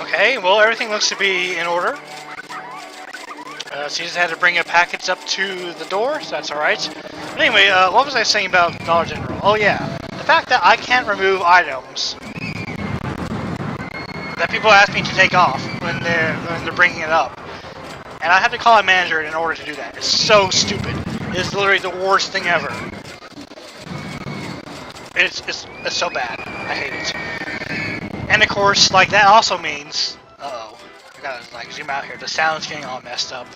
Okay, well, everything looks to be in order. So you just had to bring a package up to the door, so that's alright. But anyway, what was I saying about Dollar General? Oh yeah, the fact that I can't remove items that people ask me to take off when they're bringing it up. And I have to call a manager in order to do that. It's so stupid. It's literally the worst thing ever. It's so bad. I hate it. And of course, like, that also means... Uh-oh. I gotta, like, zoom out here. The sound's getting all messed up.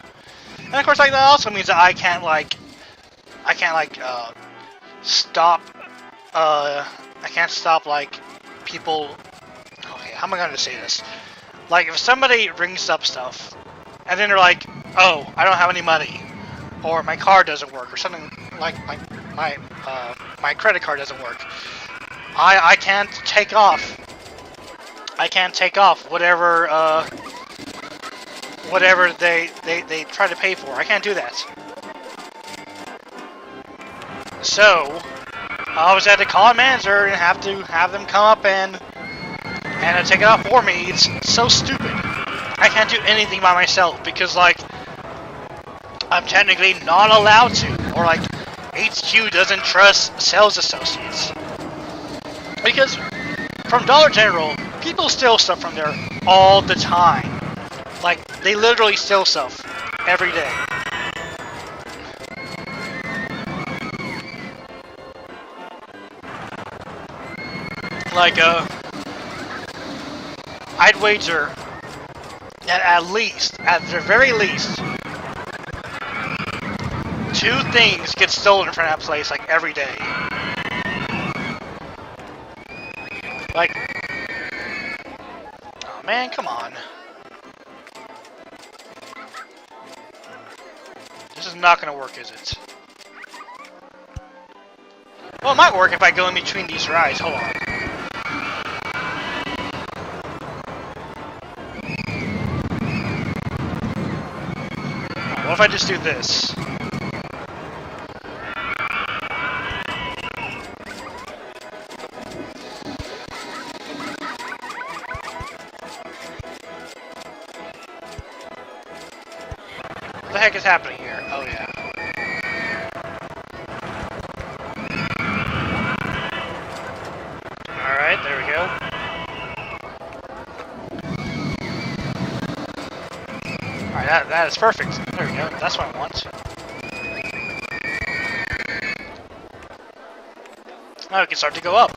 And of course, like, that also means that I can't, stop, I can't stop, like, people... Okay, how am I gonna say this? Like, if somebody brings up stuff, and then they're like, oh, I don't have any money, or my card doesn't work, or something like my credit card doesn't work, I can't take off. I can't take off whatever they try to pay for. I can't do that. So I always had to call a manager and have them come up and take it off for me. It's so stupid. I can't do anything by myself because, like, I'm technically not allowed to, or like HQ doesn't trust sales associates. Because from Dollar General, people steal stuff from there all the time. Like, they literally steal stuff every day. Like, I'd wager that at the very least, 2 things get stolen from that place, like, every day. Like, oh man, come on. This is not gonna work, is it? Well, it might work if I go in between these rides. Hold on. What if I just do this? What the heck is happening here? Oh yeah. Alright, there we go. Alright, that is perfect. There we go. That's what I want. Now we can start to go up.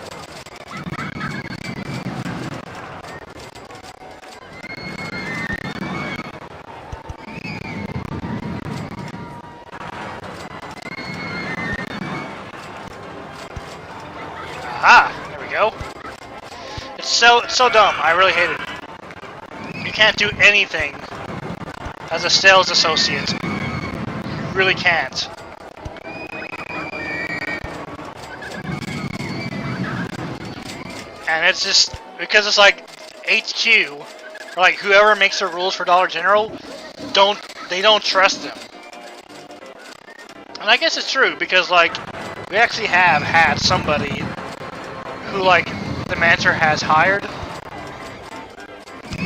Aha! There we go. It's so dumb. I really hate it. You can't do anything as a sales associate. You really can't. And it's just because it's like HQ, or like whoever makes the rules for Dollar General, they don't trust them. And I guess it's true because, like, we actually have had somebody who, like, the manager has hired.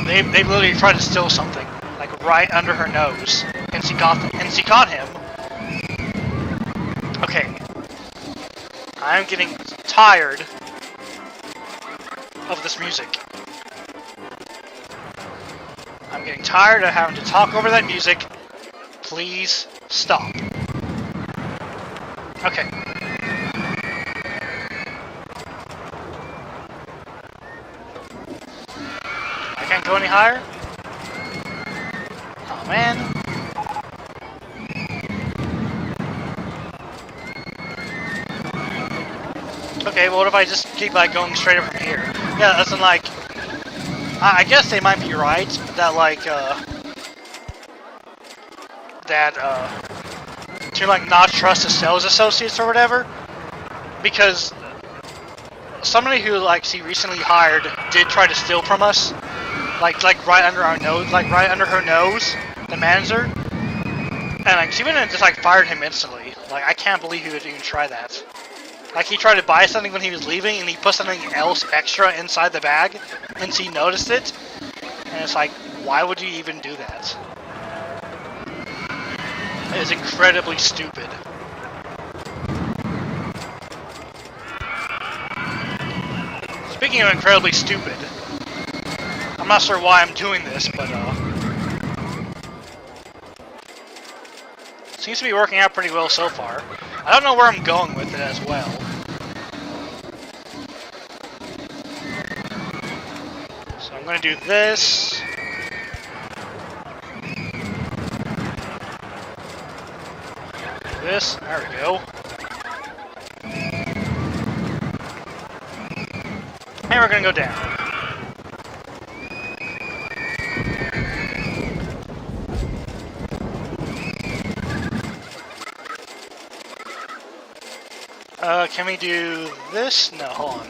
They literally tried to steal something, like, right under her nose, and she caught him. Okay, I'm getting tired of this music. I'm getting tired of having to talk over that music. Please stop. Okay. I can't go any higher? Oh man. Okay, well, what if I just keep, like, going straight up from here? Yeah, that's like, I guess they might be right that, like, to, like, not trust the sales associates or whatever, because somebody who, like, she recently hired did try to steal from us, like right under our nose, like right under her nose, the manager, and, like, she went and just, like, fired him instantly. Like, I can't believe he would even try that. Like, he tried to buy something when he was leaving, and he put something else extra inside the bag, and she noticed it, and And it's like, why would you even do that? It is incredibly stupid. Speaking of incredibly stupid, I'm not sure why I'm doing this, but seems to be working out pretty well so far. I don't know where I'm going with it as well. So I'm going to do this. This. There we go. And we're going to go down. Can we do this? No, hold on.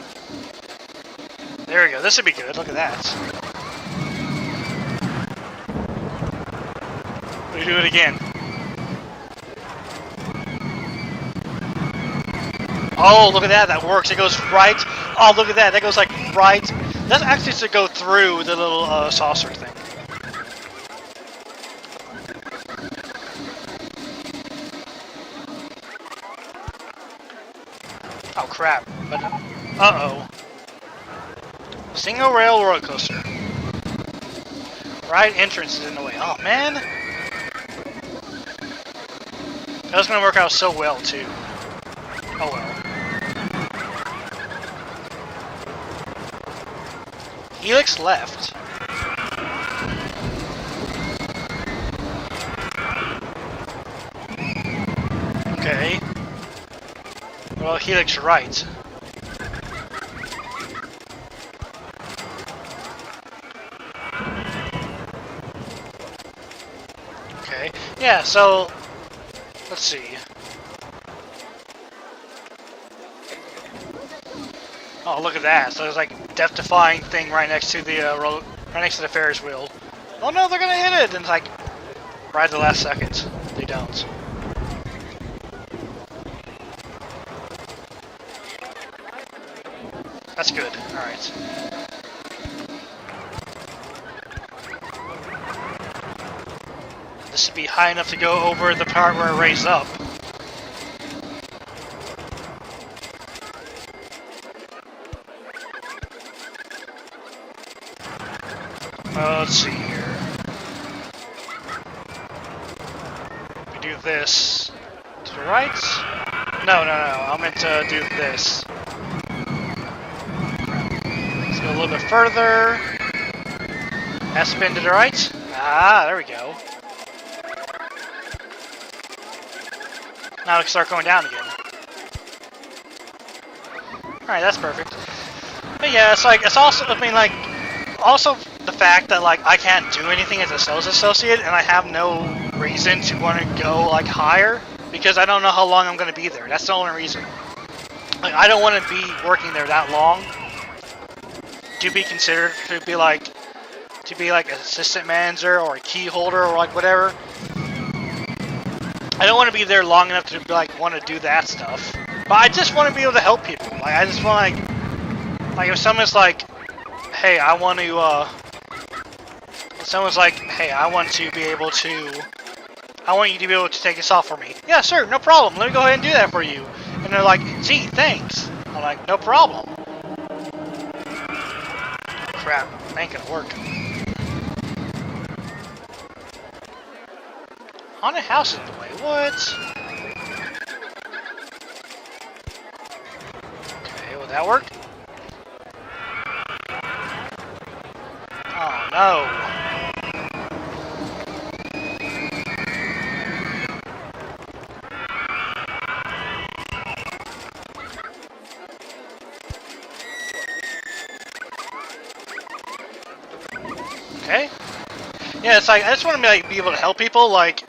There we go. This would be good. Look at that. We do it again. Oh, look at that. That works. It goes right. Oh, look at that. That goes like right. That's actually to go through the little saucer thing. Oh crap, but uh-oh. Single rail roller coaster. Right entrance is in the way. Oh man. That was gonna work out so well too. Oh well. Helix left. Okay. Well, Helix right. Okay. Yeah, so let's see. Oh, look at that. So there's like death-defying thing right next to the right next to the Ferris wheel. Oh no, they're gonna hit it! And it's like right at the last second, they don't. That's good. Alright. This should be high enough to go over the part where it raised up. Let's see here. We do this to the right. No. I meant to do this. Let's go a little bit further. That spin to the right. Ah, there we go. Now we can start going down again. Alright, that's perfect. But yeah, it's like, it's also, I mean, like, also the fact that, like, I can't do anything as a sales associate, and I have no reason to want to go, like, higher, because I don't know how long I'm going to be there. That's the only reason. Like, I don't want to be working there that long to be considered to be, like, an assistant manager, or a key holder, or, like, whatever. I don't want to be there long enough to, like, want to do that stuff. But I just want to be able to help people. Like, I just want to, like, if someone's like, hey, I want to, if someone's like, hey, I want you to be able to take this off for me. Yeah, sure, no problem. Let me go ahead and do that for you. And they're like, gee, thanks. I'm like, no problem. Crap, that ain't gonna work. Haunted house is in the way. What? Okay, will that work? Oh no. Okay. Yeah, it's like I just want to be able to help people. Like,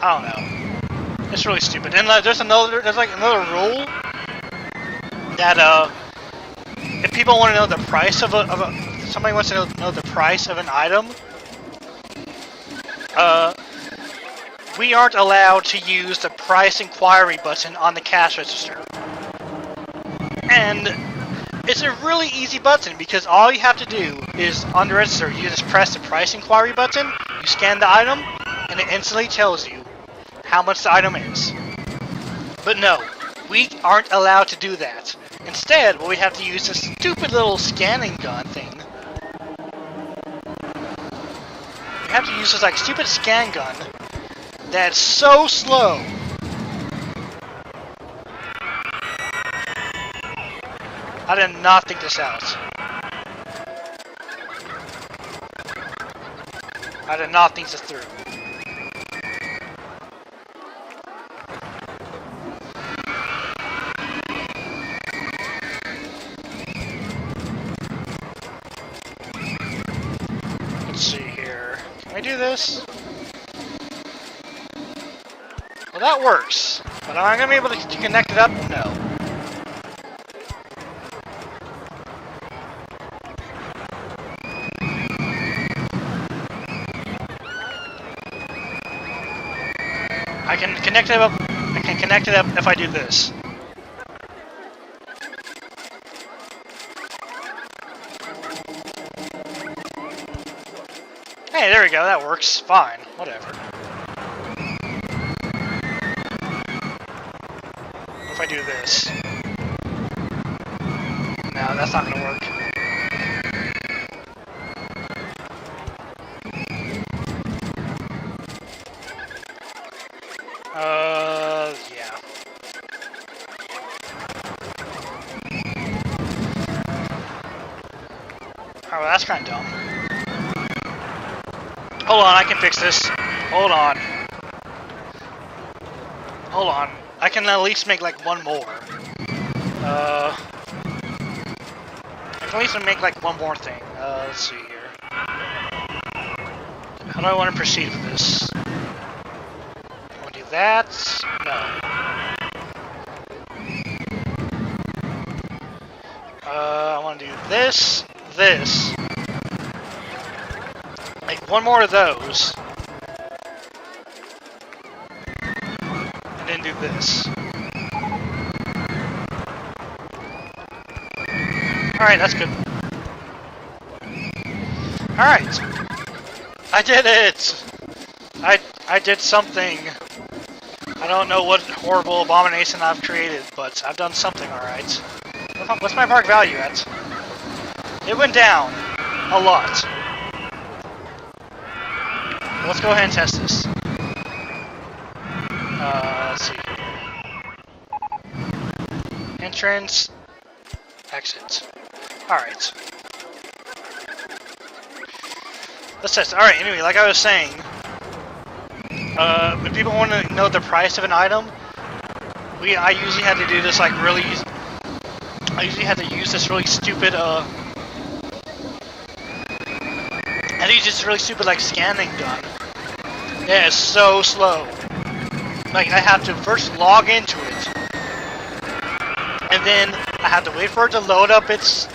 I don't know. It's really stupid. And there's another rule that if people want to know the price of somebody wants to know the price of an item, we aren't allowed to use the price inquiry button on the cash register. And It's a really easy button because all you have to do is on the register, you just press the price inquiry button, you scan the item, and it instantly tells you how much the item is. But no, we aren't allowed to do that. Instead, we have to use this stupid little scanning gun thing. We have to use this like stupid scan gun that's so slow. I did not think this out. I did not think this through. Let's see here. Can I do this? Well, that works. But am I going to be able to connect it up? No. I can connect it up. I can connect it up if I do this. Hey, there we go. That works. Fine. Whatever. What if I do this? No, that's not gonna work. Yeah. Oh, that's kind of dumb. Hold on, I can fix this. Hold on. Hold on. I can at least make like one more. I can at least make like one more thing. Let's see here. How do I want to proceed with this? I want to do that? No. I want to do this, this. Make one more of those. And then do this. Alright, that's good. Alright. I did it! I did something. I don't know what horrible abomination I've created, but I've done something alright. What's my mark value at? It went down. A lot. Let's go ahead and test this. Let's see. Entrance. Exit. Alright. Let's test. Alright, anyway, like I was saying, if people want to know the price of an item, I usually had to do this like really. I usually had to use this really stupid. I use this really stupid like scanning gun. Yeah, it's so slow. Like I have to first log into it, and then I have to wait for it to load up its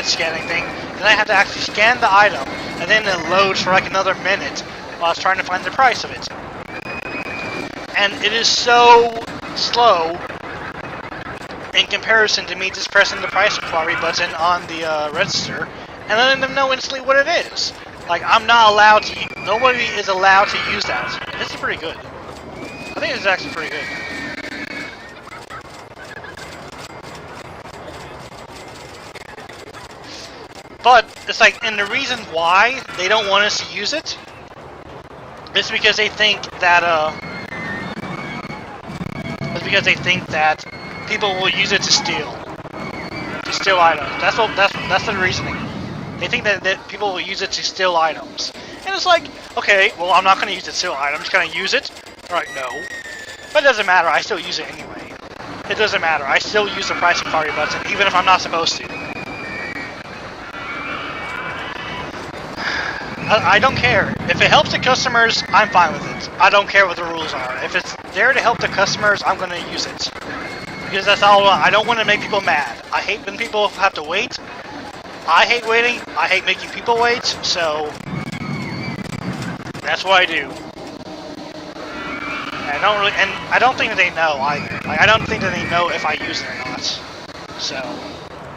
scanning thing. Then I have to actually scan the item, and then it loads for like another minute while I was trying to find the price of it. And it is so slow in comparison to me just pressing the price inquiry button on the register and letting them know instantly what it is. Like I'm not allowed to. Nobody is allowed to use that. And this is pretty good. I think this is actually pretty good. But it's like, and the reason why they don't want us to use it is because they think that people will use it to steal items. That's the reasoning. They think that people will use it to steal items, and it's like, okay, well, I'm not going to use it to steal items. Can I use it? Alright, no. But it doesn't matter. I still use it anyway. It doesn't matter. I still use the price inquiry button, even if I'm not supposed to. I don't care. If it helps the customers, I'm fine with it. I don't care what the rules are. If it's there to help the customers, I'm going to use it. Because that's all I don't want to make people mad. I hate when people have to wait. I hate waiting. I hate making people wait. So that's what I do. And I don't think that they know either. Like I don't think that they know if I use it or not. So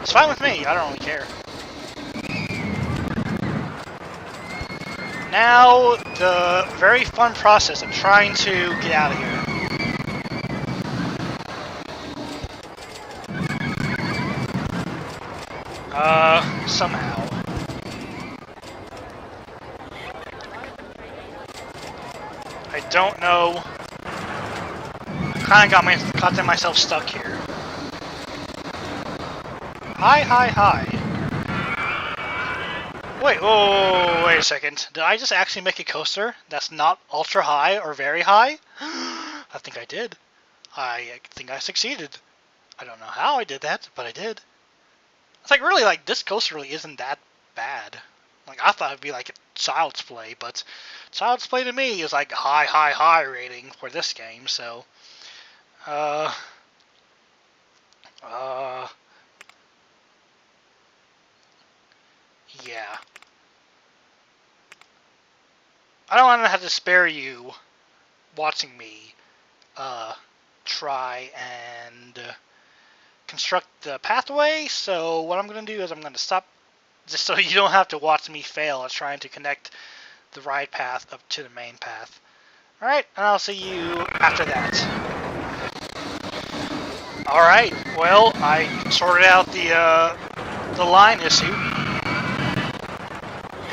It's fine with me. I don't really care. Now, the very fun process of trying to get out of here. Somehow. I don't know. I kind of got myself stuck here. Hi. Wait, whoa, wait a second. Did I just actually make a coaster that's not ultra high or very high? I think I did. I think I succeeded. I don't know how I did that, but I did. It's like, really, like, this coaster really isn't that bad. Like, I thought it'd be like a Child's Play, but Child's Play to me is like high rating for this game, so... yeah. I don't want to have to spare you watching me, try and construct the pathway, so what I'm going to do is I'm going to stop, just so you don't have to watch me fail at trying to connect the ride path up to the main path. Alright, and I'll see you after that. Alright, well, I sorted out the line issue.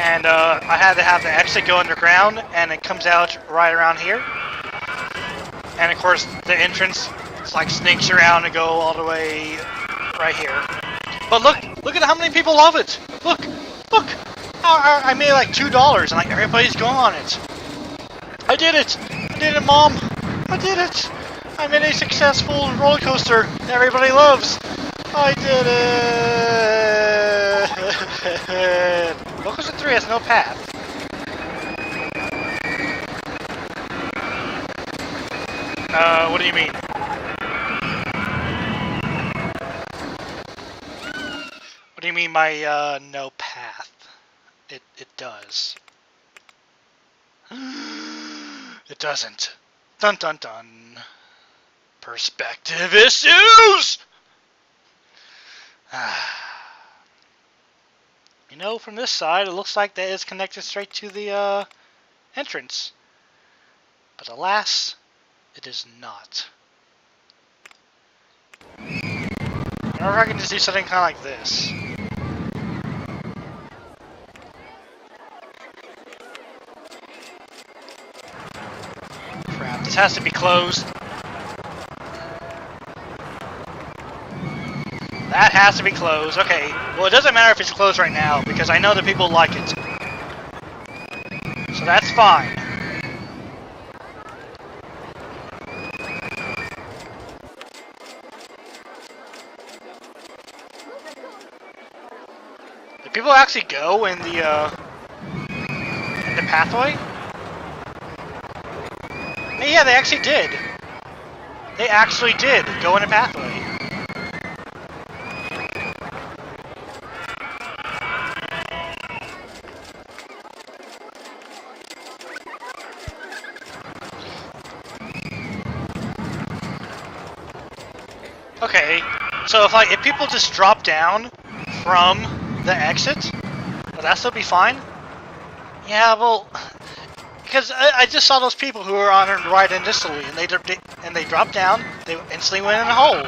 And I had to have the exit go underground, and it comes out right around here. And of course, the entrance like sneaks around and go all the way right here. But look at how many people love it. Look. I made like $2, and like everybody's going on it. I did it, Mom. I did it. I made a successful roller coaster that everybody loves. I did it. Roller Coaster 3 has no path. What do you mean? What do you mean by, no path? It does. It doesn't. Dun dun dun. Perspective issues! You know, from this side, it looks like that is connected straight to the, entrance. But alas, it is not. I wonder if I can just do something kind of like this. Crap, this has to be closed. That has to be closed. Okay, well, it doesn't matter if it's closed right now, because I know that people like it. So that's fine. Do people actually go in the pathway? Yeah, they actually did. They actually did go in the pathway. Okay, so if people just drop down from the exit, will that still be fine? Yeah, well, because I just saw those people who were on the ride initially, and they dropped down, they instantly went in a hole.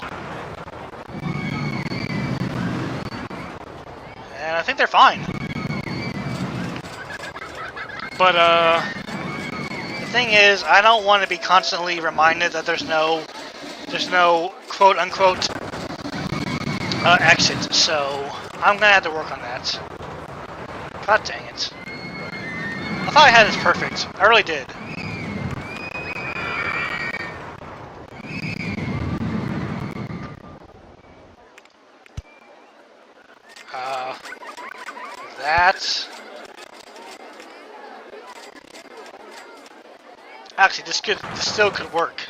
And I think they're fine. But the thing is, I don't want to be constantly reminded that there's no quote-unquote exit, so I'm gonna have to work on that. God dang it. I thought I had this perfect. I really did. That... Actually, this still could work.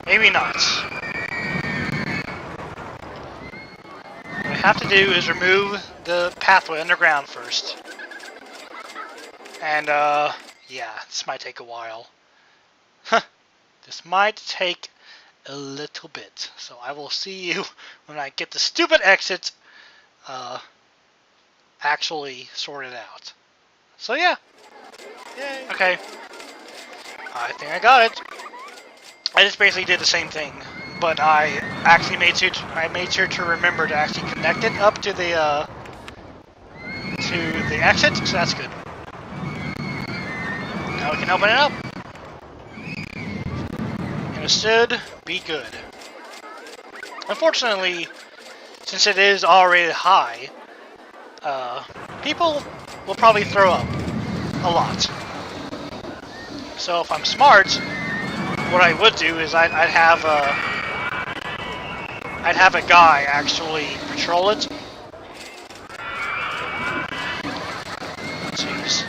Maybe not. What I have to do is remove the pathway underground first. And, Yeah, this might take a while. This might take a little bit. So I will see you when I get the stupid exit actually sorted out. So yeah. Yay. Okay. I think I got it. I just basically did the same thing, but I actually made sure to remember to actually connect it up to the exit, so that's good. Now we can open it up. Understood. Be good. Unfortunately, since it is already high, people will probably throw up a lot. So if I'm smart, what I would do is I'd have a guy actually patrol it. Jeez.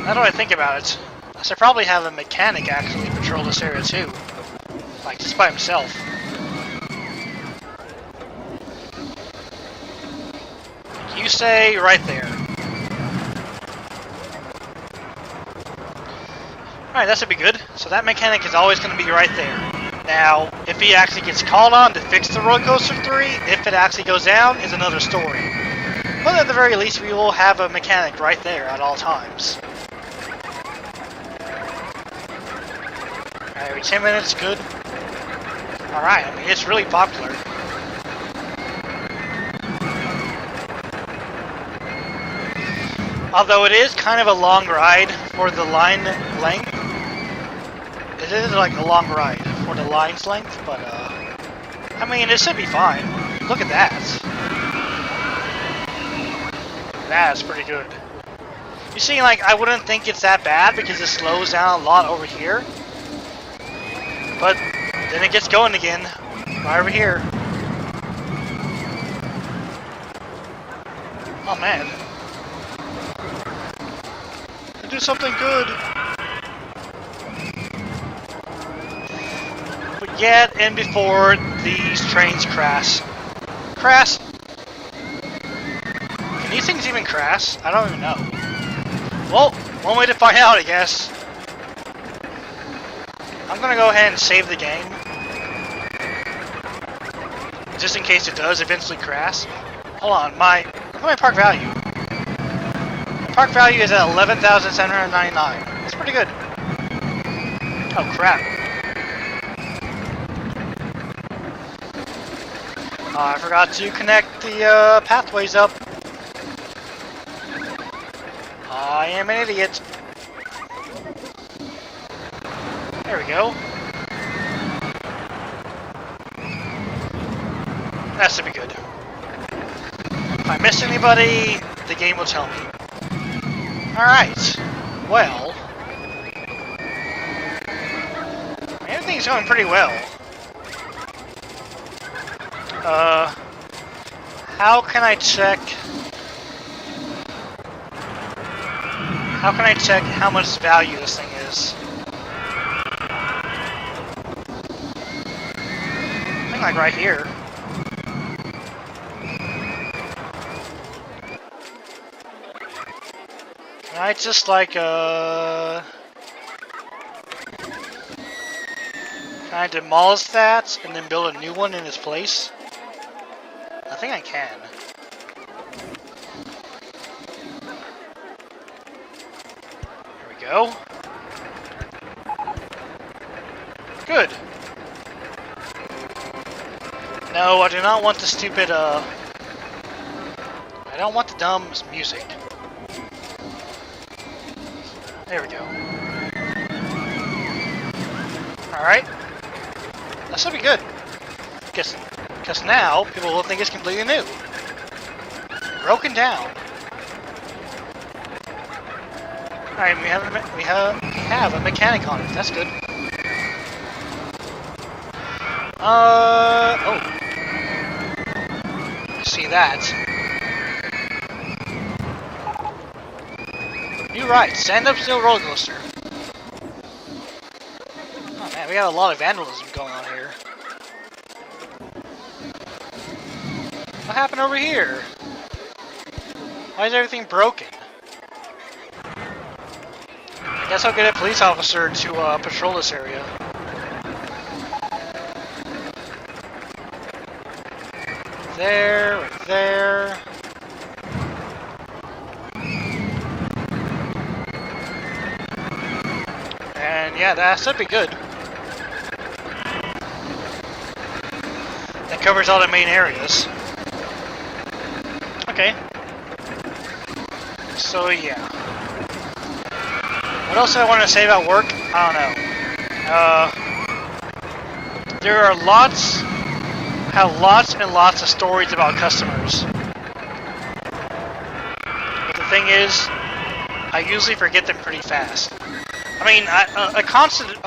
Now that I think about it, I should probably have a mechanic actually patrol this area too, like just by himself. You say right there. Alright, that should be good. So that mechanic is always going to be right there. Now, if he actually gets called on to fix the roller coaster 3, if it actually goes down, is another story. But at the very least, we will have a mechanic right there at all times. Alright, every 10 minutes, good. Alright, I mean, it's really popular. Although it is kind of a long ride for the line length. It is like a long ride for the line's length, but I mean, it should be fine. Look at that. That's pretty good. You see, like, I wouldn't think it's that bad because it slows down a lot over here. But then it gets going again, right over here. Oh man. Do something good. But yet and before these trains crash. Crash? Can these things even crash? I don't even know. Well, one way to find out, I guess. I'm gonna go ahead and save the game. Just in case it does eventually crash. Hold on, look at my park value. Park value is at 11,799. That's pretty good. Oh crap. I forgot to connect the pathways up. I am an idiot. There we go. That should be good. If I miss anybody, the game will tell me. Alright, well, everything's going pretty well. How can I check how much value this thing is? I think like right here. Can I just like, can I demolish that and then build a new one in its place? I think I can. There we go. Good. No, I do not want the stupid, I don't want the dumb music. There we go. Alright. That should be good. Because now, people will think it's completely new. Broken down. Alright, we have a mechanic on it. That's good. Oh. See that. You're right, stand-up still roller coaster. Oh man, we got a lot of vandalism going on here. What happened over here? Why is everything broken? I guess I'll get a police officer to patrol this area. There, right there. And yeah, that should be good. That covers all the main areas. Okay. So yeah. What else do I want to say about work? I don't know. There are lots and lots of stories about customers. But the thing is, I usually forget them pretty fast. I mean, a constant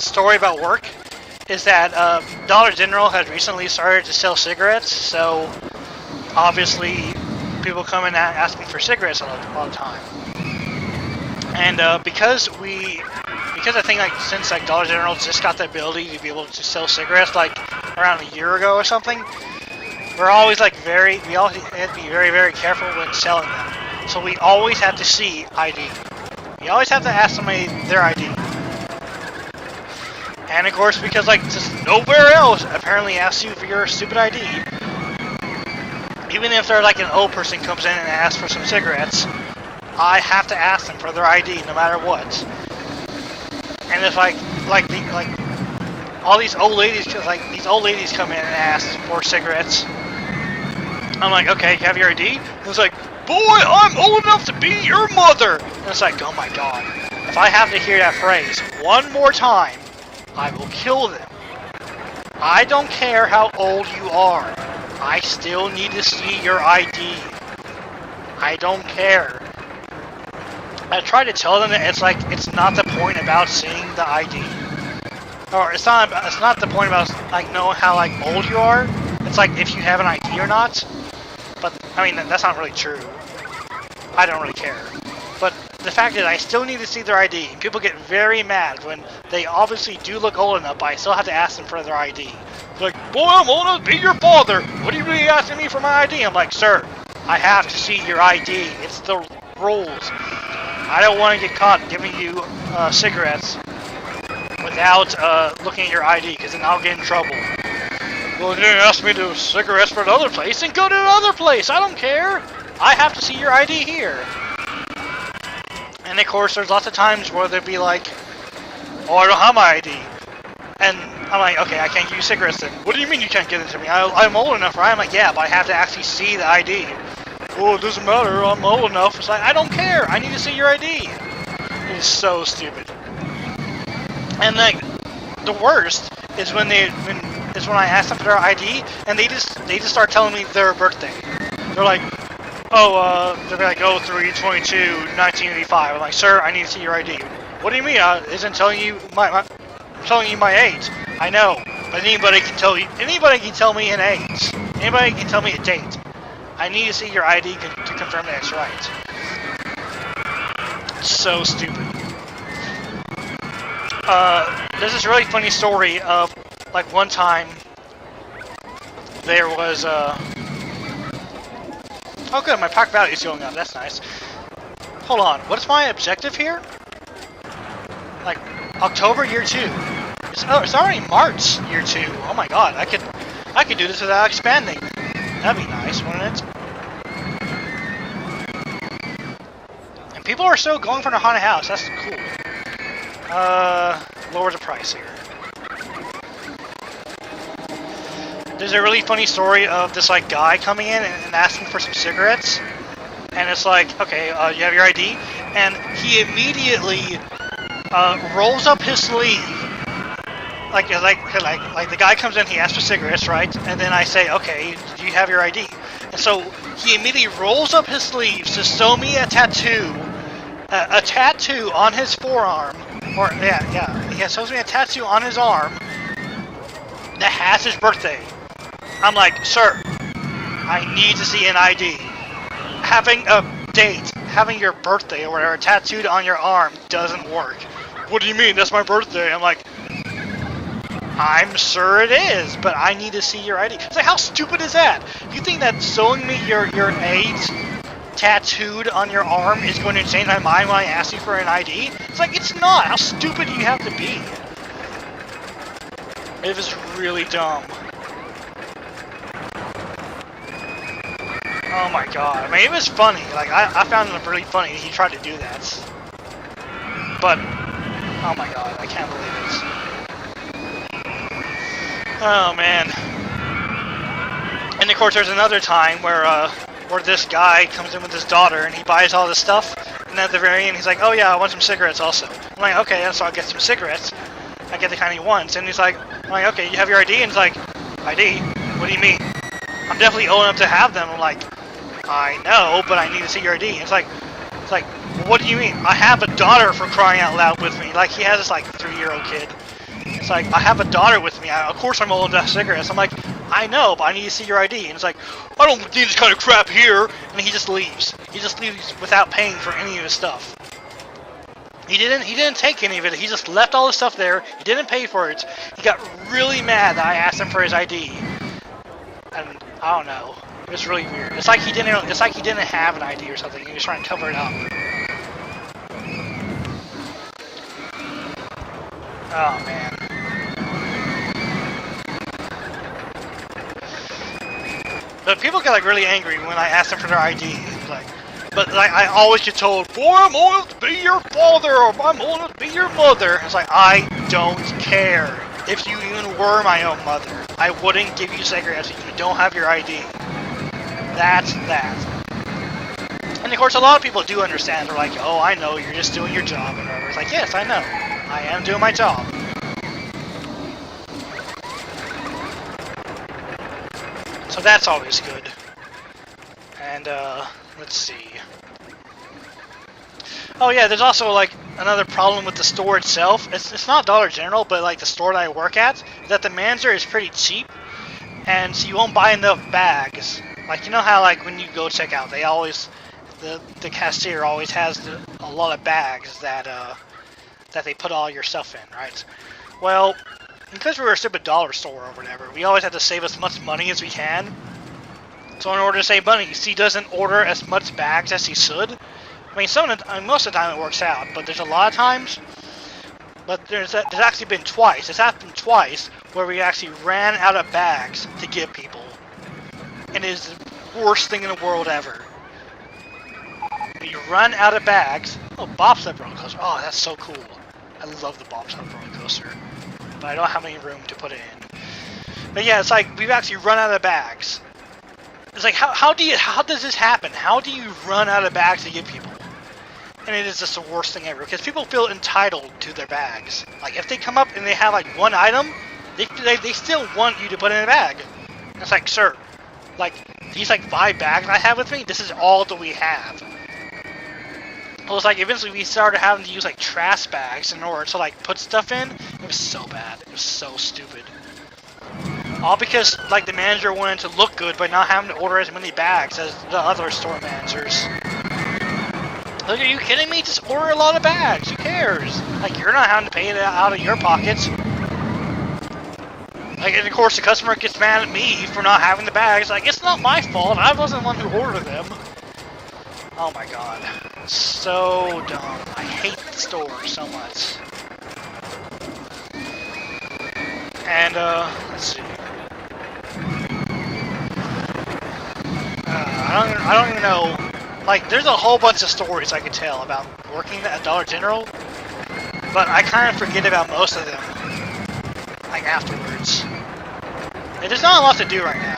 story about work is that Dollar General has recently started to sell cigarettes, so obviously people come in asking for cigarettes all the time. And because I think like since like Dollar General just got the ability to be able to sell cigarettes like around a year ago or something, we're always like we always have to be very, very careful when selling them. So we always have to see ID. You always have to ask somebody their ID. And of course, because like just nowhere else apparently asks you for your stupid ID, even if they're like an old person comes in and asks for some cigarettes, I have to ask them for their ID no matter what. And if like all these old ladies, these old ladies come in and ask for cigarettes, I'm like, okay, you have your ID? And it's like, boy, I'm old enough to be your mother! And it's like, oh my god. If I have to hear that phrase one more time, I will kill them. I don't care how old you are. I still need to see your ID. I don't care. I try to tell them that it's not the point about seeing the ID. Or it's not the point about like knowing how like old you are. It's like if you have an ID or not. But I mean that's not really true. I don't really care. But the fact is I still need to see their ID. And people get very mad when they obviously do look old enough, but I still have to ask them for their ID. It's like, boy, I'm old enough to be your father. What are you really asking me for my ID? I'm like, sir, I have to see your ID. It's the rules. I don't want to get caught giving you cigarettes without looking at your ID, because then I'll get in trouble. Well, you didn't ask me to cigarettes for another place, then go to another place. I don't care. I have to see your ID here. And of course, there's lots of times where they'd be like, oh, I don't have my ID. And I'm like, okay, I can't give you cigarettes then. What do you mean you can't give it to me? I'm old enough, right? I'm like, yeah, but I have to actually see the ID. Oh, it doesn't matter, I'm old enough. It's like, I don't care, I need to see your ID. It is so stupid. And like, the worst is when I ask them for their ID, and they just start telling me their birthday. They're like, oh, they'll be like, oh, 3/22/1985. I'm like, sir, I need to see your ID. What do you mean? Isn't telling you I'm telling you my age. I know, but anybody can tell me an age. Anybody can tell me a date. I need to see your ID to confirm that it's right. It's so stupid. There's this really funny story of, like, one time there was, oh good, my park value is going up, that's nice. Hold on, what is my objective here? Like, October year 2. It's already March year 2. Oh my god, I could do this without expanding. That'd be nice, wouldn't it? And people are still going for the haunted house. That's cool. Lower the price here. There's a really funny story of this like guy coming in and asking for some cigarettes, and it's like, okay, you have your ID, and he immediately rolls up his sleeve. Like the guy comes in, he asks for cigarettes, right? And then I say, okay, do you have your ID? And so he immediately rolls up his sleeves to show me a tattoo on his forearm, or he shows me a tattoo on his arm that has his birthday. I'm like, sir, I need to see an ID. Having a date, having your birthday or whatever tattooed on your arm doesn't work. What do you mean? That's my birthday. I'm like, I'm sure it is, but I need to see your ID. It's like, how stupid is that? You think that showing me your age tattooed on your arm is going to change my mind when I ask you for an ID? It's like, it's not. How stupid do you have to be? It was really dumb. Oh my god. I mean, it was funny. Like, I found it really funny he tried to do that. But, oh my god, I can't believe it. Oh man. And of course, there's another time where this guy comes in with his daughter and he buys all this stuff, and at the very end he's like, oh yeah, I want some cigarettes also. I'm like, okay, so I'll get some cigarettes. I get the kind he wants, and he's like, I'm like, okay, you have your ID? And he's like, ID? What do you mean? I'm definitely old enough to have them. I'm like, I know, but I need to see your ID. It's like, well, what do you mean? I have a daughter, for crying out loud, with me. Like, he has this like 3-year-old kid. It's like, I have a daughter with me. Of course I'm old enough to have cigarettes. I'm like, I know, but I need to see your ID. And it's like, I don't need this kind of crap here. And he just leaves. He just leaves without paying for any of his stuff. He didn't take any of it. He just left all the stuff there. He didn't pay for it. He got really mad that I asked him for his ID. And I don't know. It was really weird. It's like he didn't have an ID or something. He was trying to cover it up. Oh man. But people get like really angry when I ask them for their ID. But I always get told, boy, I'm old enough to be your father, or I'm old enough to be your mother. It's like, I don't care. If you even were my own mother, I wouldn't give you cigarettes if you don't have your ID. That's that. And of course, a lot of people do understand. They're like, oh, I know, you're just doing your job and whatever. It's like, yes, I know. I am doing my job. So that's always good. And, let's see. Oh yeah, there's also like another problem with the store itself. It's not Dollar General, but like the store that I work at, that the manager is pretty cheap, and so you won't buy enough bags. Like, you know how like when you go check out, they always, the cashier always has a lot of bags that that they put all your stuff in, right? Well, because we're a stupid dollar store or whatever, we always have to save as much money as we can. So in order to save money, he doesn't order as much bags as he should. I mean, most of the time it works out, but there's a lot of times. But there's actually been twice. It's happened twice where we actually ran out of bags to give people, and it is the worst thing in the world ever. You run out of bags. Oh, bobsled roller coaster. Oh, that's so cool. I love the bobsled roller coaster, but I don't have any room to put it in. But yeah, it's like we've actually run out of bags. It's like, how does this happen? How do you run out of bags to give people? And it is just the worst thing ever, because people feel entitled to their bags. Like, if they come up and they have like one item, they still want you to put in a bag. And it's like, sir, like, these like 5 bags I have with me, this is all that we have. Well, it's like, eventually we started having to use like trash bags in order to like put stuff in. It was so bad. It was so stupid. All because, like, the manager wanted to look good by not having to order as many bags as the other store managers. Like, are you kidding me? Just order a lot of bags. Who cares? Like, you're not having to pay it out of your pockets. Like, and of course, the customer gets mad at me for not having the bags. Like, it's not my fault. I wasn't the one who ordered them. Oh my god. So dumb. I hate the store so much. And, let's see. I don't even know. Like, there's a whole bunch of stories I could tell about working at Dollar General, but I kind of forget about most of them, like, afterwards. And there's not a lot to do right now.